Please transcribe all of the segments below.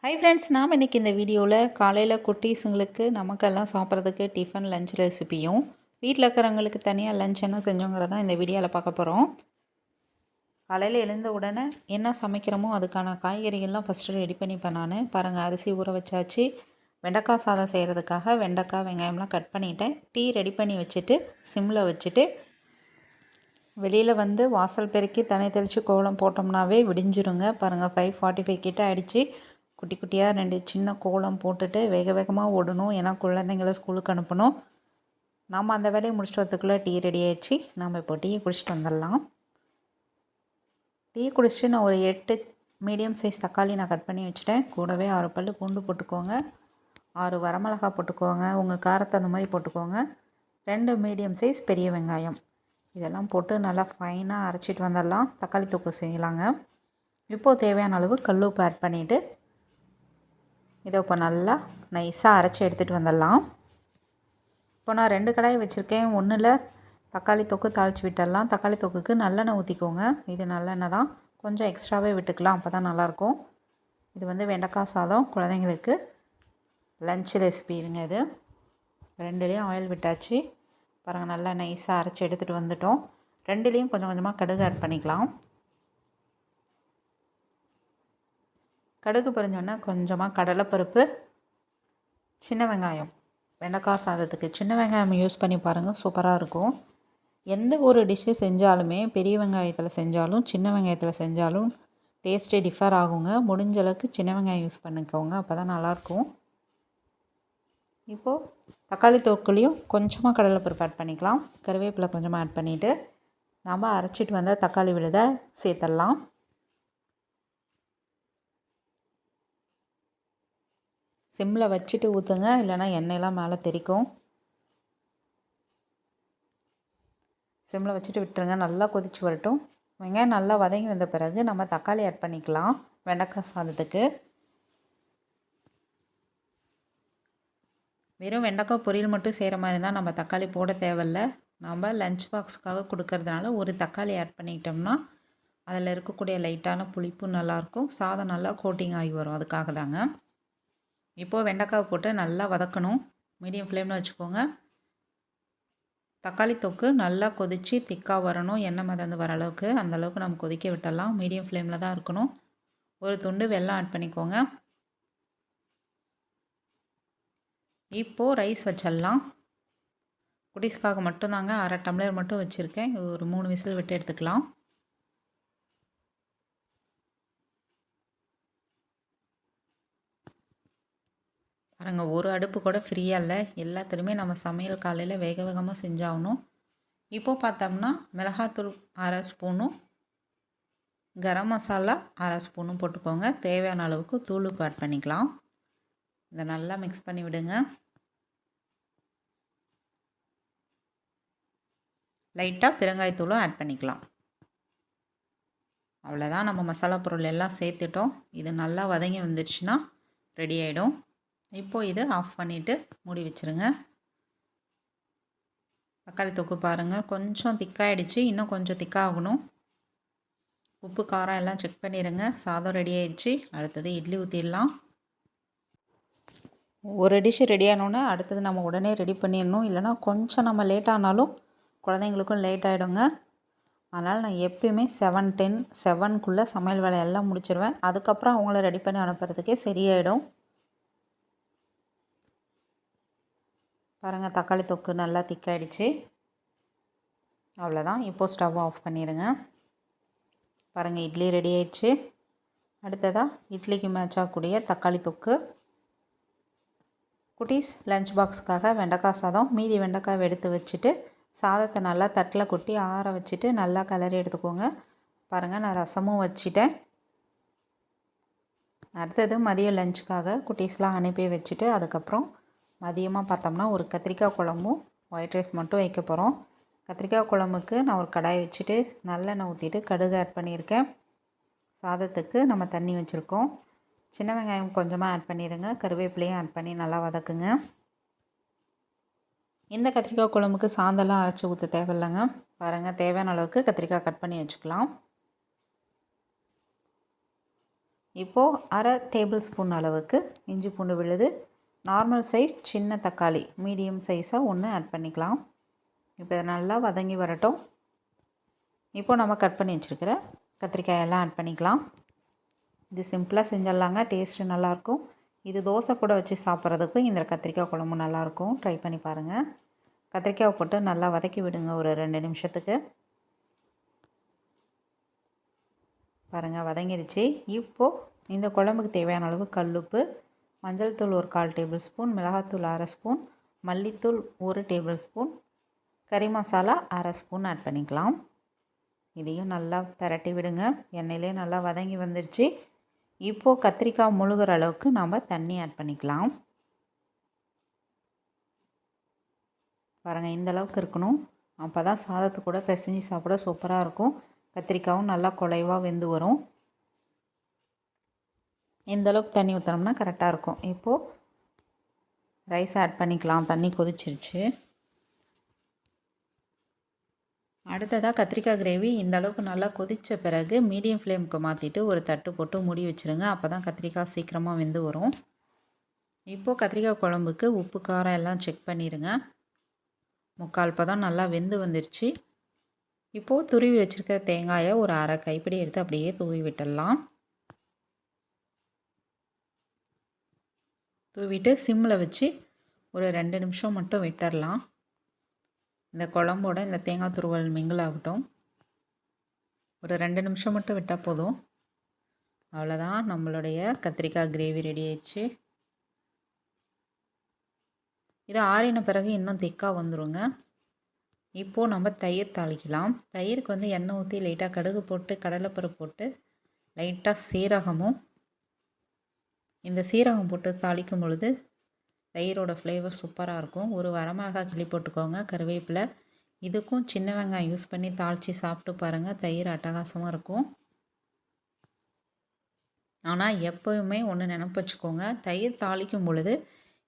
Hi friends, நாம் இன்றைக்கி இந்த வீடியோவில் காலையில் குட்டீஸுங்களுக்கு நமக்கெல்லாம் சாப்பிட்றதுக்கு டிஃபன் லஞ்ச் ரெசிபியும் வீட்டில் இருக்கிறவங்களுக்கு தனியாக லஞ்ச் என்ன செஞ்சோங்கிறதான் இந்த வீடியோவில் பார்க்க போகிறோம். காலையில் எழுந்த உடனே என்ன சமைக்கிறோமோ அதுக்கான காய்கறிகள்லாம் ஃபஸ்ட்டு ரெடி பண்ணிப்பேன் நான். பாருங்கள், அரிசி ஊற வச்சாச்சு. வெண்டைக்காய் சாதம் செய்கிறதுக்காக வெண்டைக்காய் வெங்காயம்லாம் கட் பண்ணிவிட்டேன். டீ ரெடி பண்ணி வச்சுட்டு சிம்மில் வச்சுட்டு வெளியில் வந்து வாசல் பெருக்கி தண்ணி தெளித்து கோலம் போட்டோம்னாவே விடிஞ்சிருங்க. பாருங்கள், 5:45 கிட்ட ஆகிடுச்சி. குட்டி குட்டியாக 2 சின்ன கோலம் போட்டுட்டு வேக வேகமாக ஓடணும். ஏன்னா குழந்தைங்கள ஸ்கூலுக்கு அனுப்பணும். நாம் அந்த வேலையை முடிச்சுட்டு வரதுக்குள்ளே டீ ரெடி ஆகிடுச்சு. நம்ம இப்போ டீயை குடிச்சிட்டு வந்துடலாம். டீ குடிச்சிட்டு நான் ஒரு 8 மீடியம் சைஸ் தக்காளி நான் கட் பண்ணி வச்சுட்டேன். கூடவே 6 பல் பூண்டு போட்டுக்கோங்க, 6 வரமிளகா போட்டுக்கோங்க, உங்கள் காரத்தை அந்த மாதிரி போட்டுக்கோங்க, 2 மீடியம் சைஸ் பெரிய வெங்காயம் இதெல்லாம் போட்டு நல்லா ஃபைனாக அரைச்சிட்டு வந்துடலாம். தக்காளி தொக்கு செய்யலாங்க. இப்போது தேவையான அளவு கல் உப்பு ஆட் பண்ணிவிட்டு இதை இப்போ நல்லா நைஸாக அரைச்சி எடுத்துகிட்டு வந்துடலாம். இப்போ நான் 2 கடாய் வச்சுருக்கேன். ஒன்றில் தக்காளி தொக்கு தாளித்து விட்டுடலாம். தக்காளி தொக்குக்கு நல்லெண்ணெய் ஊற்றிக்கோங்க. இது நல்லெண்ணெய் தான், கொஞ்சம் எக்ஸ்ட்ராவே விட்டுக்கலாம், அப்போ தான் நல்லாயிருக்கும். இது வந்து வெண்டைக்காய் சாதம் குழந்தைங்களுக்கு லஞ்ச் ரெசிபி இதுங்க. இது 2லேயும் ஆயில் விட்டாச்சு. பாருங்கள், நல்லா நைஸாக அரைச்சி எடுத்துகிட்டு வந்துட்டோம். 2லேயும் கொஞ்சம் கொஞ்சமாக கடுகு ஆட் பண்ணிக்கலாம். கடுகு பொரிஞ்சோன்னா கொஞ்சமாக கடலைப்பருப்பு, சின்ன வெங்காயம். வெண்டைக்காய் சாதத்துக்கு சின்ன வெங்காயம் யூஸ் பண்ணி பாருங்கள், சூப்பராக இருக்கும். எந்த ஒரு டிஷ்ஷு செஞ்சாலுமே பெரிய வெங்காயத்தில் செஞ்சாலும் சின்ன வெங்காயத்தில் செஞ்சாலும் டேஸ்ட்டே டிஃபர் ஆகுங்க. முடிஞ்ச அளவுக்கு சின்ன வெங்காயம் யூஸ் பண்ணிக்கோங்க, அப்போ தான் நல்லாயிருக்கும். இப்போது தக்காளி தொக்குலேயும் கொஞ்சமாக கடலைப்பருப்பு ஆட் பண்ணிக்கலாம். கருவேப்பிலை கொஞ்சமாக ஆட் பண்ணிவிட்டு நம்ம அரைச்சிட்டு வந்த தக்காளி விழுதை சேர்த்துடலாம். சிம்மில் வச்சுட்டு ஊற்றுங்க, இல்லைனா எண்ணெயெல்லாம் மேலே தெறிக்கும். சிம்மில் வச்சுட்டு விட்டுருங்க, நல்லா கொதிச்சு வரட்டும். வெங்காயம் நல்லா வதங்கி வந்த பிறகு நம்ம தக்காளி ஆட் பண்ணிக்கலாம். வெண்டைக்காய் சாதத்துக்கு வெறும் வெண்டைக்காய் பொரியல் மட்டும் செய்கிற மாதிரி தான் நம்ம தக்காளி போட தேவையில்ல. நம்ம லஞ்ச் பாக்ஸுக்காக கொடுக்கறதுனால ஒரு தக்காளி ஆட் பண்ணிக்கிட்டோம்னா அதில் இருக்கக்கூடிய லைட்டான புளிப்பு நல்லாயிருக்கும், சாதம் நல்லா கோட்டிங் ஆகி வரும். அதுக்காக தாங்க. இப்போது வெண்டைக்காய் போட்டு நல்லா வதக்கணும். மீடியம் ஃப்ளேமில் வச்சுக்கோங்க. தக்காளி தொக்கு நல்லா கொதித்து திக்காக வரணும். எண்ணெய் மிதந்து வர அளவுக்கு அந்தளவுக்கு நம்ம கொதிக்க விட்டுடலாம். மீடியம் ஃப்ளேமில் தான் இருக்கணும். ஒரு துண்டு வெல்லம் ஆட் பண்ணிக்கோங்க. இப்போது ரைஸ் வச்சிடலாம். குட்டீஸ்க்காக மட்டும்தாங்க, 1/2 டம்ளர் மட்டும் வச்சுருக்கேன். ஒரு 3 விசில் விட்டு எடுத்துக்கலாம். பாருங்கள், ஒரு அடுப்பு கூட ஃப்ரீயாக இல்லை. எல்லாத்துலேயுமே நம்ம சமையல் காலையில் வேக வேகமாக செஞ்சாகணும். இப்போது பார்த்தோம்னா மிளகாத்தூள் 1/2 ஸ்பூனும் கரம் மசாலா 1/2 ஸ்பூனும் போட்டுக்கோங்க. தேவையான அளவுக்கு தூள் உப்பு ஆட் பண்ணிக்கலாம். இதை நல்லா மிக்ஸ் பண்ணி விடுங்க. லைட்டாக பெருங்காயத்தூளும் ஆட் பண்ணிக்கலாம். அவ்வளோதான், நம்ம மசாலா பொருள் எல்லாம் சேர்த்துட்டோம். இது நல்லா வதங்கி வந்துடுச்சுன்னா ரெடி ஆகிடும். இப்போது இது ஆஃப் பண்ணிவிட்டு மூடி வச்சுருங்க. தக்காளி தொக்கு பாருங்கள், கொஞ்சம் திக்காகிடுச்சு. இன்னும் கொஞ்சம் திக்காகணும். உப்பு காரம் எல்லாம் செக் பண்ணிடுங்க. சாதம் ரெடி ஆகிடுச்சு. அடுத்தது இட்லி ஊற்றிடலாம். ஒரு டிஷ் ரெடி ஆனோன்னா அடுத்தது நம்ம உடனே ரெடி பண்ணிடணும். இல்லைனா கொஞ்சம் நம்ம லேட் ஆனாலும் குழந்தைங்களுக்கும் லேட் ஆகிடுங்க. அதனால் நான் எப்பயுமே 7:10 7க்குள்ளே சமையல் வேலையெல்லாம் முடிச்சிடுவேன். அதுக்கப்புறம் அவங்கள ரெடி பண்ணி அனுப்புறதுக்கே சரியாயிடும். பாருங்கள், தக்காளி தொக்கு நல்லா திக்காயிடுச்சு. அவ்வளோதான், இப்போது ஸ்டவ் ஆஃப் பண்ணிடுங்க. பாருங்கள், இட்லி ரெடி ஆயிடுச்சு. அடுத்ததாக இட்லிக்கு மேட்ச் ஆகக்கூடிய தக்காளி தொக்கு. குட்டீஸ் லஞ்ச் பாக்ஸுக்காக வெண்டைக்காய் சாதம். மீதி வெண்டைக்காய் எடுத்து வச்சுட்டு சாதத்தை நல்லா தட்டில் கொட்டி ஆற வச்சுட்டு நல்லா கிளறி எடுத்துக்கோங்க. பாருங்கள், நான் ரசமும் வச்சுட்டேன். அடுத்தது மதியம் லஞ்சுக்காக குட்டீஸ்லாம் அனுப்பி வச்சுட்டு அதுக்கப்புறம் மதியமாக பார்த்தோம்னா ஒரு கத்திரிக்காய் குழம்பும் ஒயிட் ரைஸ் மட்டும் வைக்க போகிறோம். கத்திரிக்காய் குழம்புக்கு நான் ஒரு கடாய் வச்சுட்டு நல்லெண்ணெய் ஊற்றிட்டு கடுகு ஆட் பண்ணியிருக்கேன். சாதத்துக்கு நம்ம தண்ணி வச்சுருக்கோம். சின்ன வெங்காயம் கொஞ்சமாக ஆட் பண்ணிடுங்க. கருவேப்பிலையும் ஆட் பண்ணி நல்லா வதக்குங்க. இந்த கத்திரிக்காய் குழம்புக்கு சாந்தெல்லாம் அரைச்சி ஊற்ற தேவையில்லைங்க. பாருங்கள், தேவையான அளவுக்கு கத்திரிக்காய் கட் பண்ணி வச்சுக்கலாம். இப்போது அரை டேபிள் ஸ்பூன் அளவுக்கு இஞ்சி பூண்டு விழுது, நார்மல் சைஸ் சின்ன தக்காளி மீடியம் சைஸாக ஒன்று ஆட் பண்ணிக்கலாம். இப்போ இதை நல்லா வதங்கி வரட்டும். இப்போது நம்ம கட் பண்ணி வச்சுருக்கிற கத்திரிக்காயெல்லாம் ஆட் பண்ணிக்கலாம். இது சிம்பிளாக செஞ்சிடலாங்க, டேஸ்ட்டு நல்லாயிருக்கும். இது தோசை கூட வச்சு சாப்பிட்றதுக்கும் இந்த கத்திரிக்காய் குழம்பு நல்லாயிருக்கும். ட்ரை பண்ணி பாருங்கள். கத்திரிக்காயை போட்டு நல்லா வதக்கி விடுங்க ஒரு 2 நிமிஷத்துக்கு. பாருங்கள் வதங்கிருச்சு. இப்போது இந்த குழம்புக்கு தேவையான அளவு கல்லுப்பு, மஞ்சள் தூள் ஒரு 1/4 டேபிள் ஸ்பூன், மிளகாத்தூள் 1/2 ஸ்பூன், மல்லித்தூள் 1 டேபிள் ஸ்பூன், கறி மசாலா 1/2 ஸ்பூன் ஆட் பண்ணிக்கலாம். இதையும் நல்லா பிரட்டி விடுங்க. எண்ணெயிலே நல்லா வதங்கி வந்துருச்சு. இப்போது கத்திரிக்காய் முழுகிற அளவுக்கு நாம் தண்ணி ஆட் பண்ணிக்கலாம். பாருங்கள் இந்த அளவுக்கு இருக்கணும். அப்போ தான் சாதத்து கூட பிசைஞ்சு சாப்பிட சூப்பராக இருக்கும். கத்திரிக்காயும் நல்லா குலைவாக வெந்து வரும். இந்த அளவுக்கு தண்ணி ஊற்றினோம்னா கரெக்டாக இருக்கும். இப்போது ரைஸ் ஆட் பண்ணிக்கலாம். தண்ணி கொதிச்சிருச்சு. அடுத்ததாக கத்திரிக்காய் கிரேவி இந்த அளவுக்கு நல்லா கொதித்த பிறகு மீடியம் ஃப்ளேமுக்கு மாற்றிட்டு ஒரு தட்டு போட்டு மூடி வச்சுருங்க. அப்போ தான் கத்திரிக்காய் சீக்கிரமாக வெந்து வரும். இப்போது கத்திரிக்காய் குழம்புக்கு உப்பு காரம் எல்லாம் செக் பண்ணிடுங்க. 3/4 பதம் நல்லா வெந்து வந்துருச்சு. இப்போது துருவி வச்சுருக்க தேங்காயை ஒரு அரை கைப்பிடி எடுத்து அப்படியே தூவி விட்டுடலாம். தூவிட்டு சிம்மில் வச்சு ஒரு 2 நிமிஷம் மட்டும் விட்டுடலாம். இந்த குழம்போட இந்த தேங்காய் துருவல் மிங்கிள் ஆகட்டும். ஒரு 2 நிமிஷம் மட்டும் விட்டால் போதும். அவ்வளோதான், நம்மளுடைய கத்திரிக்காய் கிரேவி ரெடி ஆயிடுச்சு. இது ஆறின பிறகு இன்னும் திக்காக வந்துடுங்க. இப்போது நம்ம தயிர் தாளிக்கலாம். தயிருக்கு வந்து எண்ணெய் ஊற்றி லைட்டாக கடுகு போட்டு கடலைப்பருப்பு போட்டு லைட்டாக சீரகமும், இந்த சீரகம் போட்டு தாளிக்கும் பொழுது தயிரோட ஃப்ளேவர் சூப்பராக இருக்கும். ஒரு வரமிளகாய் கிள்ளி போட்டுக்கோங்க, கருவேப்பிலை. இதுக்கும் சின்ன வெங்காயம் யூஸ் பண்ணி தாளித்து சாப்பிட்டு பாருங்கள். தயிர் அட்டகாசமாக இருக்கும். ஆனால் எப்போவுமே ஒன்று நினப்பு வச்சுக்கோங்க, தயிர் தாளிக்கும் பொழுது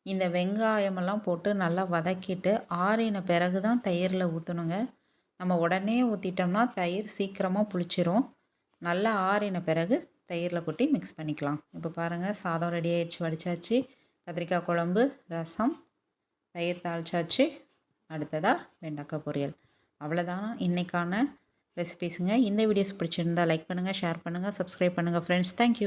இந்த வெங்காயமெல்லாம் போட்டு நல்லா வதக்கிட்டு ஆறின பிறகு தான் தயிரில் ஊற்றணுங்க. நம்ம உடனே ஊற்றிட்டோம்னா தயிர் சீக்கிரமாக புளிச்சிரும். நல்லா ஆறின பிறகு தயிரில் கொட்டி மிக்ஸ் பண்ணிக்கலாம். இப்போ பாருங்கள் சாதம் ரெடி ஆயிடுச்சு, வடித்தாச்சு. கத்திரிக்காய் குழம்பு, ரசம், தயிர் தாளிச்சாச்சு. அடுத்ததாக வெண்டைக்காய் பொரியல். அவ்வளோதான் இன்றைக்கான ரெசிபீஸுங்க. இந்த வீடியோஸ் பிடிச்சிருந்தால் லைக் பண்ணுங்கள், ஷேர் பண்ணுங்கள், சப்ஸ்கிரைப் பண்ணுங்கள் ஃப்ரெண்ட்ஸ். தேங்க்யூ.